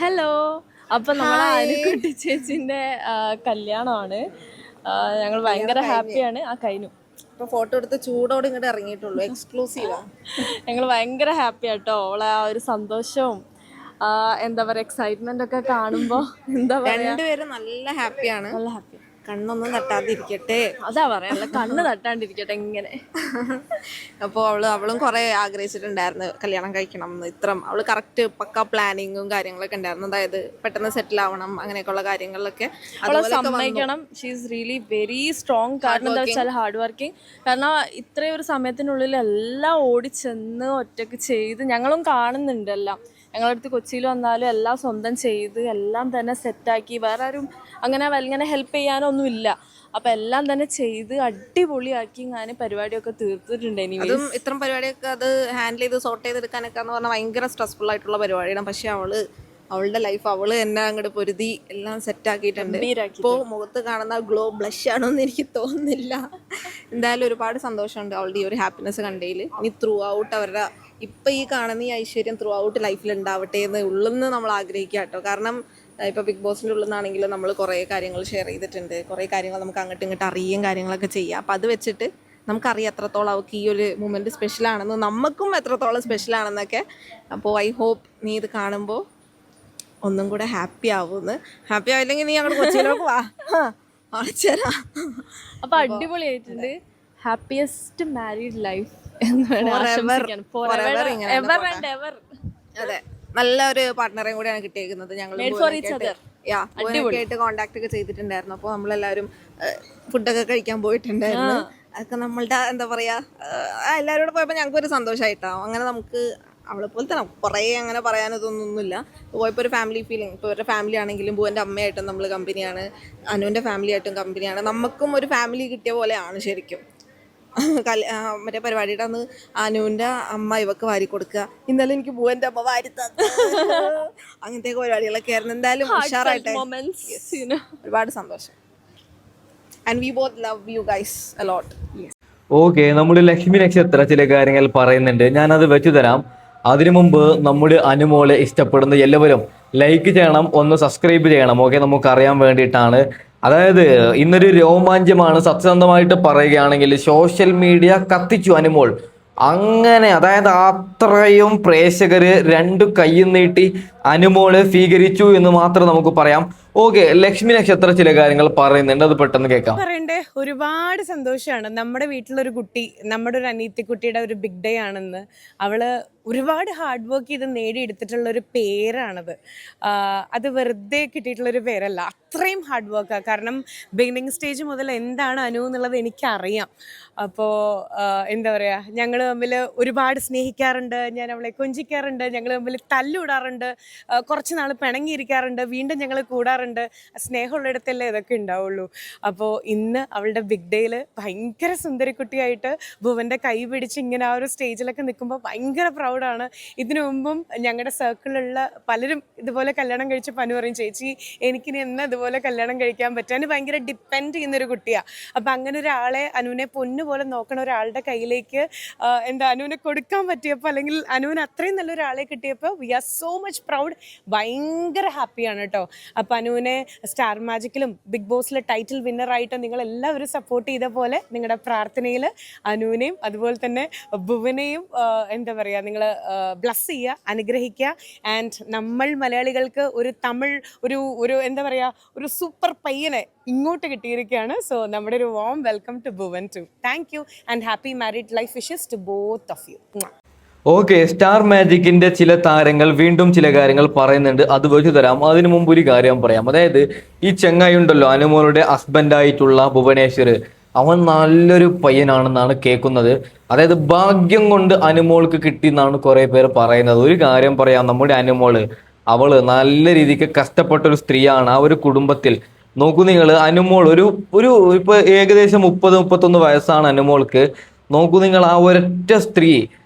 Hello. അപ്പൊ നമ്മളെ hi. Anukutty ചേച്ചിന്റെ കല്യാണമാണ്. ഞങ്ങൾ ഭയങ്കര ഹാപ്പിയാണ്. കഴിഞ്ഞു. ഇപ്പൊ ഫോട്ടോ എടുത്ത് ചൂടോടെ ഇങ്ങോട്ട് ഇറങ്ങിയിട്ടുള്ളൂ. എക്സ്ക്ലൂസീവാ. ഞങ്ങൾ ഭയങ്കര ഹാപ്പി ആട്ടോ. അവളെ ആ ഒരു സന്തോഷവും എന്താ പറയാ എക്സൈറ്റ്മെന്റ് ഒക്കെ കാണുമ്പോ എന്താ പറയാ രണ്ടുപേരും നല്ല ഹാപ്പിയാണ്. നല്ല ഹാപ്പി. കണ്ണൊന്നും തട്ടാതിരിക്കട്ടെ. അതാ പറയാനുള്ള കണ്ണ് തട്ടാണ്ടിരിക്കട്ടെ ഇങ്ങനെ. അപ്പോൾ അവളും കുറെ ആഗ്രഹിച്ചിട്ടുണ്ടായിരുന്നു കല്യാണം കഴിക്കണം എന്ന്. അവള് കറക്റ്റ് പക്ക പ്ലാനിങ്ങും കാര്യങ്ങളൊക്കെ ഉണ്ടായിരുന്നു. അതായത് പെട്ടെന്ന് സെറ്റിൽ ആവണം അങ്ങനെയൊക്കെയുള്ള കാര്യങ്ങളിലൊക്കെ അവളെ സമ്മതിക്കണം. She is really very strong. കാരണം എന്താ വെച്ചാൽ ഹാർഡ് വർക്കിംഗ്. കാരണം ഇത്രയും ഒരു സമയത്തിനുള്ളിൽ എല്ലാം ഓടിച്ചെന്ന് ഒറ്റക്ക് ചെയ്ത് ഞങ്ങളും കാണുന്നുണ്ട് എല്ലാം. ഞങ്ങളുടെ അടുത്ത് കൊച്ചിയിൽ വന്നാലും എല്ലാം സ്വന്തം ചെയ്ത് എല്ലാം തന്നെ സെറ്റാക്കി. വേറെ ആരും അങ്ങനെ വലിങ്ങനെ ഹെൽപ്പ് ചെയ്യാനൊന്നുമില്ല. അപ്പം എല്ലാം തന്നെ ചെയ്ത് അടിപൊളിയാക്കി ഞാൻ പരിപാടിയൊക്കെ തീർത്തിട്ടുണ്ട്. അതും ഇത്തരം പരിപാടിയൊക്കെ അത് ഹാൻഡിൽ ചെയ്ത് സോർട്ട് ചെയ്തെടുക്കാനൊക്കെ എന്ന് പറഞ്ഞാൽ ഭയങ്കര സ്ട്രെസ്ഫുൾ ആയിട്ടുള്ള പരിപാടിയാണ്. പക്ഷെ അവളുടെ ലൈഫ് അവള് എന്നെ അങ്ങോട്ട് പൊരുതി എല്ലാം സെറ്റാക്കിയിട്ടുണ്ട്. ഇപ്പോൾ മുഖത്ത് കാണുന്ന ഗ്ലോ ബ്ലഷ് ആണോ എന്ന് എനിക്ക് തോന്നുന്നില്ല. എന്തായാലും ഒരുപാട് സന്തോഷമുണ്ട് അവളുടെ ഈ ഒരു ഹാപ്പിനെസ് കണ്ടതിൽ. ഇനി ത്രൂ ഔട്ട് അവരുടെ ഇപ്പം ഈ കാണുന്ന ഈ ഐശ്വര്യം ത്രൂ ഔട്ട് ലൈഫിൽ ഉണ്ടാവട്ടെ എന്ന് ഉള്ളെന്ന് നമ്മൾ ആഗ്രഹിക്കുക കേട്ടോ. കാരണം ഇപ്പോൾ ബിഗ് ബോസിൻ്റെ ഉള്ളിൽ നിന്നാണെങ്കിലും നമ്മൾ കുറേ കാര്യങ്ങൾ ഷെയർ ചെയ്തിട്ടുണ്ട്. കുറേ കാര്യങ്ങൾ നമുക്ക് അങ്ങോട്ടും ഇങ്ങോട്ട് അറിയുകയും കാര്യങ്ങളൊക്കെ ചെയ്യാം. അപ്പം അത് വെച്ചിട്ട് നമുക്കറിയാം എത്രത്തോളം അവൾക്ക് ഈ ഒരു മൂമെൻറ്റ് സ്പെഷ്യലാണെന്ന്, നമുക്കും എത്രത്തോളം സ്പെഷ്യലാണെന്നൊക്കെ. അപ്പോൾ ഐ ഹോപ്പ് നീ ഇത് കാണുമ്പോൾ ഒന്നും കൂടെ ഹാപ്പി ആവുമെന്ന്. ഹാപ്പി ആവില്ലെങ്കിൽ നീ ഞങ്ങളുടെ കൊച്ചിയിലേക്ക് വാ, അടച്ചേരാ. അപ്പൊ അടിപൊളിയായിട്ടുണ്ട്. Happiest married life. അതെ, നല്ലൊരു പാർട്ട്ണറേയും കൂടിയാണ് കിട്ടിയേക്കുന്നത്. ഞങ്ങൾ ആയിട്ട് കോണ്ടാക്ട് ഒക്കെ ചെയ്തിട്ടുണ്ടായിരുന്നു. അപ്പോൾ നമ്മളെല്ലാവരും ഫുഡൊക്കെ കഴിക്കാൻ പോയിട്ടുണ്ടായിരുന്നു. അതൊക്കെ നമ്മളുടെ എന്താ പറയാ എല്ലാവരും കൂടെ പോയപ്പോൾ ഞങ്ങൾക്ക് ഒരു സന്തോഷമായിട്ടാവും. അങ്ങനെ നമുക്ക് അവളെ പോലെ തന്നെ കുറേ അങ്ങനെ പറയാനതൊന്നുമില്ല. പോയപ്പോൾ ഒരു ഫാമിലി ഫീലിംഗ്. ഇപ്പോൾ ഒരു ഫാമിലി ആണെങ്കിലും ഭുവൻ്റെ അമ്മയായിട്ടും നമ്മൾ കമ്പനിയാണ്, അനുവിൻ്റെ ഫാമിലി ആയിട്ടും കമ്പനിയാണ്. നമുക്കും ഒരു ഫാമിലി കിട്ടിയ പോലെയാണ് ശരിക്കും. മറ്റേ പരിപാടിയുടെ അന്ന് അനുവിൻ്റെ അമ്മ ഇവക്ക് വാരി കൊടുക്കുക, ഇന്നലെ എനിക്ക് ഭുവൻ്റെ അമ്മ വാരി തന്നു, അങ്ങനത്തെയൊക്കെ പരിപാടികളൊക്കെ ആയിരുന്നു. എന്തായാലും ഉഷാറായിട്ട് ഒരുപാട് സന്തോഷം. And we both love you guys a lot. Okay, നമ്മുടെ ലക്ഷ്മി നക്ഷത്ര ചില കാര്യങ്ങൾ പറയുന്നുണ്ട്, ഞാനത് വെച്ചു തരാം. അതിനു മുമ്പ് നമ്മുടെ അനുമോളെ ഇഷ്ടപ്പെടുന്ന എല്ലാവരും ലൈക്ക് ചെയ്യണം, ഒന്ന് സബ്സ്ക്രൈബ് ചെയ്യണം. ഓക്കെ, നമുക്കറിയാൻ വേണ്ടിയിട്ടാണ്. അതായത് ഇന്നൊരു രോമാഞ്ചമാണ്. സത്യസന്ധമായിട്ട് പറയുകയാണെങ്കിൽ സോഷ്യൽ മീഡിയ കത്തിച്ചു അനുമോൾ. അങ്ങനെ അതായത് അത്രയും പ്രേക്ഷകര് രണ്ടു കൈയും നീട്ടി അനുമോളെ സ്വീകരിച്ചു എന്ന് മാത്രം നമുക്ക് പറയാം. ഓക്കെ, ലക്ഷ്മി നക്ഷത്ര ചില കാര്യങ്ങൾ പറയുന്നുണ്ട്, അത് പെട്ടെന്ന് കേൾക്കാം. പറയണ്ടേ, ഒരുപാട് സന്തോഷമാണ്. നമ്മുടെ വീട്ടിലൊരു കുട്ടി, നമ്മുടെ ഒരു അനിയത്തി കുട്ടിയുടെ ഒരു ബിഗ് ഡേ ആണെന്ന്. അവള് ഒരുപാട് ഹാർഡ് വർക്ക് ചെയ്ത് നേടിയെടുത്തിട്ടുള്ള ഒരു പേരാണത്. അത് വെറുതെ കിട്ടിയിട്ടുള്ളൊരു പേരല്ല, അത്രയും ഹാർഡ് വർക്കാണ്. കാരണം ബിഗിനിങ് സ്റ്റേജ് മുതൽ എന്താണ് അനു എന്നുള്ളത് എനിക്കറിയാം. അപ്പോൾ എന്താ പറയുക, ഞങ്ങൾ തമ്മിൽ ഒരുപാട് സ്നേഹിക്കാറുണ്ട്, ഞാൻ അവളെ കൊഞ്ചിക്കാറുണ്ട്, ഞങ്ങൾ തമ്മിൽ തല്ലുകൂടാറുണ്ട്, കുറച്ച് നാൾ പിണങ്ങിയിരിക്കാറുണ്ട്, വീണ്ടും ഞങ്ങൾ കൂടാറുണ്ട്. സ്നേഹമുള്ളിടത്തല്ലേ ഇതൊക്കെ ഉണ്ടാവുള്ളൂ. അപ്പോൾ ഇന്ന് അവളുടെ ബിഗ് ഡേയിൽ ഭയങ്കര സുന്ദരിക്കുട്ടിയായിട്ട് ഭുവൻ്റെ കൈ പിടിച്ച് ഇങ്ങനെ ആ ഒരു സ്റ്റേജിലൊക്കെ നിൽക്കുമ്പോൾ ഭയങ്കര പ്രൗഡാണ്. ഇതിനു മുമ്പും ഞങ്ങളുടെ സർക്കിളിലുള്ള പലരും ഇതുപോലെ കല്യാണം കഴിച്ചപ്പോൾ അനു പറയും, ചേച്ചി എനിക്കിനി എന്നാ ഇതുപോലെ കല്യാണം കഴിക്കാൻ പറ്റും. അനു ഭയങ്കര ഡിപ്പെൻഡ് ചെയ്യുന്നൊരു കുട്ടിയാണ്. അപ്പം അങ്ങനെ ഒരാളെ, അനുവിനെ പൊന്നുപോലെ നോക്കണ ഒരാളുടെ കയ്യിലേക്ക് അനുവിനെ കൊടുക്കാൻ പറ്റിയപ്പോൾ, അല്ലെങ്കിൽ അനുവിന് അത്രയും നല്ലൊരാളെ കിട്ടിയപ്പോൾ we are so much proud. ഭയങ്കര ഹാപ്പിയാണ് കേട്ടോ. അപ്പം അനുവിനെ സ്റ്റാർ മാജിക്കിലും ബിഗ് ബോസിലെ ടൈറ്റിൽ വിന്നറായിട്ട് നിങ്ങൾ എല്ലാവരും സപ്പോർട്ട് ചെയ്ത പോലെ നിങ്ങളുടെ പ്രാർത്ഥനയിൽ അനുവിനെയും അതുപോലെ തന്നെ ഭുവനെയും എന്താ പറയുക, നിങ്ങൾ ബ്ലസ് ചെയ്യുക, അനുഗ്രഹിക്കുക. ആൻഡ് നമ്മൾ മലയാളികൾക്ക് ഒരു തമിഴ് ഒരു എന്താ പറയുക, ഒരു സൂപ്പർ പയ്യനെ ഇങ്ങോട്ട് കിട്ടിയിരിക്കുകയാണ്. സോ നമ്മുടെ ഒരു warm welcome to Bhuvan too. Thank you and happy married life wishes to both of you. Okay, star മാജിക്കിന്റെ ചില താരങ്ങൾ വീണ്ടും ചില കാര്യങ്ങൾ പറയുന്നുണ്ട്, അത് വെച്ചു തരാം. അതിനു മുമ്പ് ഒരു കാര്യം പറയാം. അതായത് ഈ ചെങ്ങായി ഉണ്ടല്ലോ, അനുമോളുടെ ഹസ്ബൻഡായിട്ടുള്ള ഭുവനേശ്വർ, അവൻ നല്ലൊരു പയ്യനാണെന്നാണ് കേൾക്കുന്നത്. അതായത് ഭാഗ്യം കൊണ്ട് അനുമോൾക്ക് കിട്ടി എന്നാണ് കുറെ പേര് പറയുന്നത്. ഒരു കാര്യം പറയാം, നമ്മുടെ അനുമോള് അവള് നല്ല രീതിക്ക് കഷ്ടപ്പെട്ട ഒരു സ്ത്രീയാണ്. ആ ഒരു കുടുംബത്തിൽ നോക്കൂ നിങ്ങൾ, അനുമോൾ ഒരു ഇപ്പൊ ഏകദേശം 30-31 വയസ്സാണ് അനുമോൾക്ക്. നോക്കൂ നിങ്ങൾ, ആ ഒരൊറ്റ സ്ത്രീ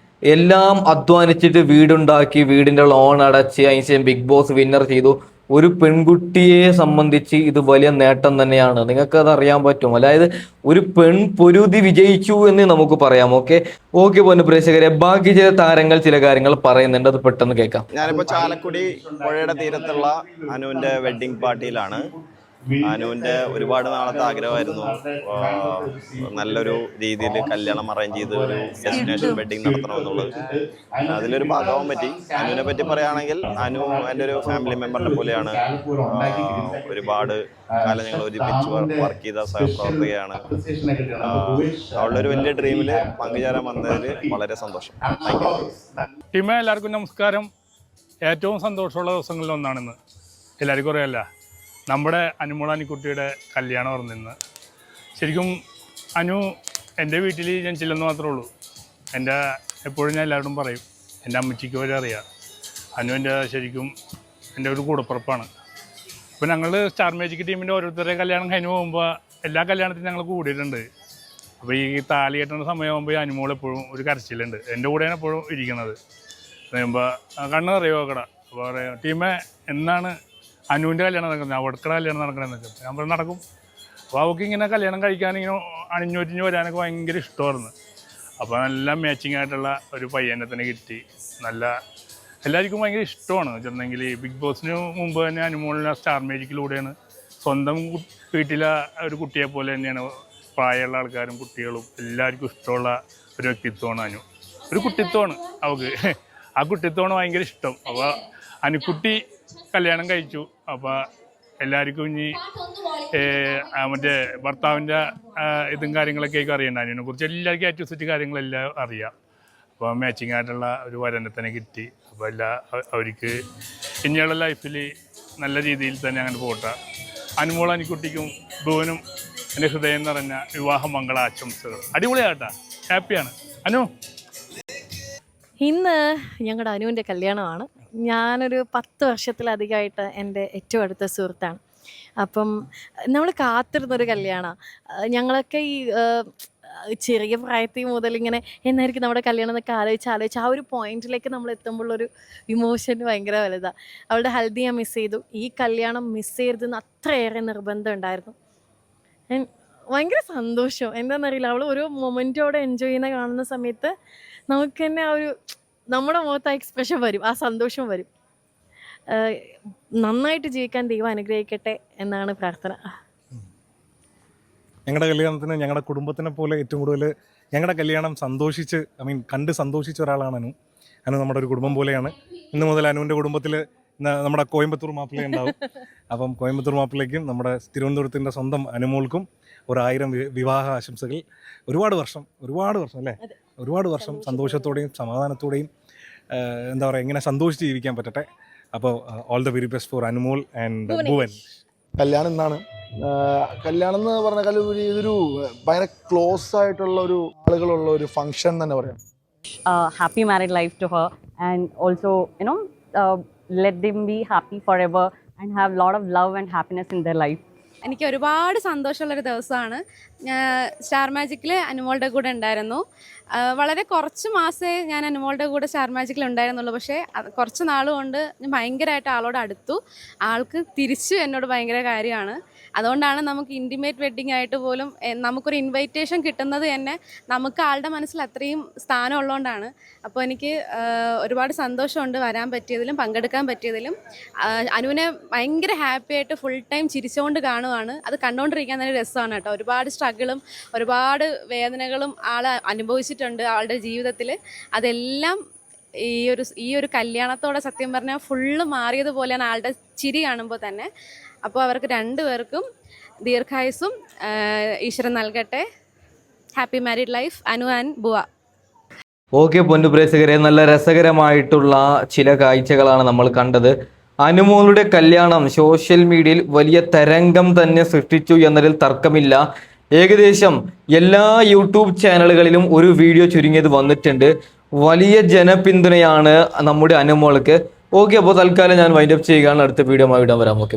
എല്ലാം അധ്വാനിച്ചിട്ട് വീടുണ്ടാക്കി, വീടിന്റെ ലോൺ അടച്ച്, അതിനുശേഷം ബിഗ് ബോസ് വിന്നർ ചെയ്തു. ഒരു പെൺകുട്ടിയെ സംബന്ധിച്ച് ഇത് വലിയ നേട്ടം തന്നെയാണ്. നിങ്ങൾക്ക് അത് അറിയാൻ പറ്റും. അതായത് ഒരു പെൺപൊരുതി വിജയിച്ചു എന്ന് നമുക്ക് പറയാം. ഓക്കെ പൊന്നു പ്രേക്ഷകരെ, ബാക്കി ചില താരങ്ങൾ ചില കാര്യങ്ങൾ പറയുന്നുണ്ട്, അത് പെട്ടെന്ന് കേൾക്കാം. ഞാനിപ്പോൾ ചാലക്കുടി പുഴയുടെ തീരത്തുള്ള അനുവിൻ്റെ വെഡ്ഡിങ് പാർട്ടിയിലാണ്. അനുവിൻ്റെ ഒരുപാട് നാളത്തെ ആഗ്രഹമായിരുന്നു നല്ലൊരു രീതിയിൽ കല്യാണം അറേഞ്ച് ചെയ്ത് ഒരു ഡെസ്റ്റിനേഷൻ വെഡ്ഡിങ് നടത്തണമെന്നുള്ളത്. അതിലൊരു ഭാഗമാകാൻ പറ്റി. അനുവിനെ പറ്റി പറയുകയാണെങ്കിൽ അനു എൻ്റെ ഒരു ഫാമിലി മെമ്പറിനെ പോലെയാണ്. ഒരുപാട് കാലം ഞങ്ങൾ ഒരുമിച്ച് വർക്ക് ചെയ്ത സഹപ്രവർത്തകയാണ്. അവളുടെ ഒരു വലിയ ഡ്രീമിൽ പങ്കുചേരാൻ വന്നതിൽ വളരെ സന്തോഷം. Thank you. ടീമേ, എല്ലാവർക്കും നമസ്കാരം. ഏറ്റവും സന്തോഷമുള്ള ദിവസങ്ങളിൽ ഒന്നാണിന്ന്. എല്ലാവർക്കും അറിയാമല്ല, നമ്മുടെ അനുമോളാനിക്കുട്ടിയുടെ കല്യാണം പറഞ്ഞിരുന്നു. ശരിക്കും അനു എൻ്റെ വീട്ടിൽ ഞാൻ ചെല്ലുന്നു മാത്രമേ ഉള്ളൂ. എപ്പോഴും ഞാൻ എല്ലാവരോടും പറയും, എൻ്റെ അമ്മച്ചിക്ക് വരെ അറിയാം, അനു ശരിക്കും എൻ്റെ ഒരു കൂടപ്പുറപ്പാണ്. അപ്പോൾ ഞങ്ങൾ സ്റ്റാർ മാജിക് ടീമിൻ്റെ ഓരോരുത്തരുടെ കല്യാണം കഴിഞ്ഞ് പോകുമ്പോൾ എല്ലാ കല്യാണത്തിനും ഞങ്ങൾ കൂടിയിട്ടുണ്ട്. അപ്പോൾ ഈ താലി കെട്ടുന്ന സമയമാകുമ്പോൾ അനുമോൾ എപ്പോഴും ഒരു കരച്ചിലുണ്ട്. എൻ്റെ കൂടെയാണ് എപ്പോഴും ഇരിക്കുന്നത്. പറയുമ്പോൾ കണ്ണ് അറിയോ കട. അപ്പോൾ പറയാം, ടീമേ എന്നാണ് അനുവിൻ്റെ കല്യാണം നടക്കുന്നത്, അവിടുത്തെ കല്യാണം നടക്കണമെന്നൊക്കെ. ഞാൻ പറഞ്ഞു നടക്കും. അപ്പോൾ അവൾക്ക് ഇങ്ങനെ കല്യാണം കഴിക്കാനിങ്ങനെ അണിഞ്ഞൊരിഞ്ഞ് വരാനൊക്കെ ഭയങ്കര ഇഷ്ടമായിരുന്നു. അപ്പോൾ നല്ല മാച്ചിങ് ആയിട്ടുള്ള ഒരു പയ്യനെ തന്നെ കിട്ടി. എല്ലാവർക്കും ഭയങ്കര ഇഷ്ടമാണ്. വെച്ചിട്ടുണ്ടെങ്കിൽ ബിഗ് ബോസിന് മുമ്പ് തന്നെ അനുമോളിനെ സ്റ്റാർ മാജിക്കിലൂടെയാണ് സ്വന്തം വീട്ടിലെ ഒരു കുട്ടിയെ പോലെ തന്നെയാണ് പ്രായമുള്ള ആൾക്കാരും കുട്ടികളും എല്ലാവർക്കും ഇഷ്ടമുള്ള ഒരു വ്യക്തിത്വമാണ് അനു. ഒരു കുട്ടിത്വമാണ് അവൾക്ക്. ആ കുട്ടിത്വമാണ് ഭയങ്കര ഇഷ്ടം. അപ്പോൾ അനുക്കുട്ടി കല്യാണം കഴിച്ചു. അപ്പോൾ എല്ലാവർക്കും ഇനി മറ്റേ ഭർത്താവിൻ്റെ ഇതും കാര്യങ്ങളൊക്കെ അറിയണ്ട. അനുവിനെ കുറിച്ച് എല്ലാവർക്കും ഏറ്റവും സെറ്റ് കാര്യങ്ങളെല്ലാം അറിയാം. അപ്പോൾ മാച്ചിങ് ആയിട്ടുള്ള ഒരു വരനെ തന്നെ കിട്ടി. അപ്പോൾ അവർക്ക് ഇനിയുള്ള ലൈഫിൽ നല്ല രീതിയിൽ തന്നെ അങ്ങനെ പോട്ടെ. അനുമോൾ അനുക്കുട്ടിക്കും ഭുവനും എൻ്റെ ഹൃദയം നിറഞ്ഞ വിവാഹ മംഗളാശംസകൾ. അടിപൊളിയാട്ടാ, ഹാപ്പിയാണ് അനു. ഇന്ന് ഞങ്ങളുടെ അനുവിൻ്റെ കല്യാണമാണ്. ഞാനൊരു 10 വർഷത്തിലധികമായിട്ട് എൻ്റെ ഏറ്റവും അടുത്ത സുഹൃത്താണ്. അപ്പം നമ്മൾ കാത്തിരുന്നൊരു കല്യാണമാണ്. ഞങ്ങളൊക്കെ ഈ ചെറിയ പ്രായത്തിൽ മുതൽ ഇങ്ങനെ എന്നായിരിക്കും നമ്മുടെ കല്യാണം എന്നൊക്കെ ആലോചിച്ച് ആ ഒരു പോയിന്റിലേക്ക് നമ്മൾ എത്തുമ്പോഴൊരു ഇമോഷൻ ഭയങ്കര വലുതാണ്. അവളുടെ ഹൽദി ഞാൻ മിസ് ചെയ്തു. ഈ കല്യാണം മിസ് ചെയ്തതെന്ന് അത്രയേറെ നിർബന്ധം ഉണ്ടായിരുന്നു. ഭയങ്കര സന്തോഷം. എന്താണെന്നറിയില്ല, അവൾ ഓരോ മൊമെൻറ്റോടെ എൻജോയ് ചെയ്യുന്ന കാണുന്ന സമയത്ത് നമുക്ക് തന്നെ ആ ഒരു നമ്മുടെ മുഖത്ത് ആ എക്സ്പ്രഷൻ വരും, ആ സന്തോഷം വരും. നന്നായിട്ട് ജീവിക്കാൻ ദൈവം അനുഗ്രഹിക്കട്ടെ എന്നാണ് പ്രാർത്ഥന. ഞങ്ങളുടെ കല്യാണത്തിന് ഞങ്ങളുടെ കുടുംബത്തിനെ പോലെ ഏറ്റവും കൂടുതൽ ഞങ്ങളുടെ കല്യാണം കണ്ട് സന്തോഷിച്ച ഒരാളാണ് അനു. അനു നമ്മുടെ ഒരു കുടുംബം പോലെയാണ്. ഇന്ന് മുതൽ അനുവിൻ്റെ കുടുംബത്തിൽ നമ്മുടെ കോയമ്പത്തൂർ മാപ്പിള ഉണ്ടാവും. അപ്പം കോയമ്പത്തൂർ മാപ്പിളയ്ക്കും നമ്മുടെ തിരുവനന്തപുരത്തിൻ്റെ സ്വന്തം അനുമോൾക്കും 1000 വിവാഹ ആശംസകൾ. ഒരുപാട് വർഷം അല്ലേ, ഒരുപാട് വർഷം സന്തോഷത്തോടെയും സമാധാനത്തോടെയും എന്താ പറയുക, ഇങ്ങനെ സന്തോഷിച്ച് ജീവിക്കാൻ പറ്റട്ടെ. അപ്പോൾ all the very best for Anumol and Bhuvan. കല്യാണം ഇന്നാണ്. കല്യാണം എന്ന് പറഞ്ഞാൽ ഇതൊരു ഭയങ്കര ക്ലോസ് ആയിട്ടുള്ള ഒരു ആളുകളുള്ള ഒരു ഫംഗ്ഷൻ തന്നെ പറയാം. Happy married life to her, and also let them be happy forever and have a lot of love and happiness in their life. എനിക്ക് ഒരുപാട് സന്തോഷമുള്ളൊരു ദിവസമാണ്. സ്റ്റാർ മാജിക്കിൽ അനുമോളുടെ കൂടെ ഉണ്ടായിരുന്നു. വളരെ കുറച്ച് മാസമേ ഞാൻ അനുമോളുടെ കൂടെ സ്റ്റാർ മാജിക്കിൽ ഉണ്ടായിരുന്നുള്ളൂ. പക്ഷേ കുറച്ച് നാളുകൊണ്ട് ഞാൻ ഭയങ്കരമായിട്ട് ആളോട് അടുത്തു. ആൾക്ക് തിരിച്ചു എന്നോട് ഭയങ്കര കാര്യമാണ്. അതുകൊണ്ടാണ് നമുക്ക് ഇൻറ്റിമേറ്റ് വെഡ്ഡിങ് ആയിട്ട് പോലും നമുക്കൊരു ഇൻവൈറ്റേഷൻ കിട്ടുന്നത് തന്നെ നമുക്ക് ആളുടെ മനസ്സിൽ അത്രയും സ്ഥാനം ഉള്ളതുകൊണ്ടാണ്. അപ്പോൾ എനിക്ക് ഒരുപാട് സന്തോഷമുണ്ട് വരാൻ പറ്റിയതിലും പങ്കെടുക്കാൻ പറ്റിയതിലും. അനുവിനെ ഭയങ്കര ഹാപ്പി ആയിട്ട് ഫുൾ ടൈം ചിരിച്ചുകൊണ്ട് കാണുവാണ്. അത് കണ്ടുകൊണ്ടിരിക്കാൻ തന്നെ രസമാണ് കേട്ടോ. ഒരുപാട് സ്ട്രഗിളും ഒരുപാട് വേദനകളും ആൾ അനുഭവിച്ചിട്ടുണ്ട് ആളുടെ ജീവിതത്തിൽ. അതെല്ലാം ഈ ഒരു കല്യാണത്തോടെ സത്യം പറഞ്ഞാൽ ഫുള്ള് മാറിയതുപോലെയാണ് ആളുടെ ചിരി കാണുമ്പോൾ തന്നെ. അപ്പോൾ അവർക്ക് രണ്ടുപേർക്കും ദീർഘായുസ്സും ഈശ്വരൻ നൽകട്ടെ. Happy married life Anu and Bhuva. Okay പൊന്നു പ്രേക്ഷകരെ, നല്ല രസകരമായിട്ടുള്ള ചില കാഴ്ചകളാണ് നമ്മൾ കണ്ടത്. അനുമോളുടെ കല്യാണം സോഷ്യൽ മീഡിയയിൽ വലിയ തരംഗം തന്നെ സൃഷ്ടിച്ചു എന്നതിൽ തർക്കമില്ല. ഏകദേശം എല്ലാ യൂട്യൂബ് ചാനലുകളിലും ഒരു വീഡിയോ ചുരുങ്ങിയത് വന്നിട്ടുണ്ട്. വലിയ ജനപിന്തുണയാണ് നമ്മുടെ അനുമോൾക്ക്. ഓക്കെ, അപ്പോൾ തൽക്കാലം ഞാൻ വൈൻഡപ്പ് ചെയ്യുകയാണ്. അടുത്ത വീഡിയോ ആയി ഇടാൻ വരാം. ഓക്കെ.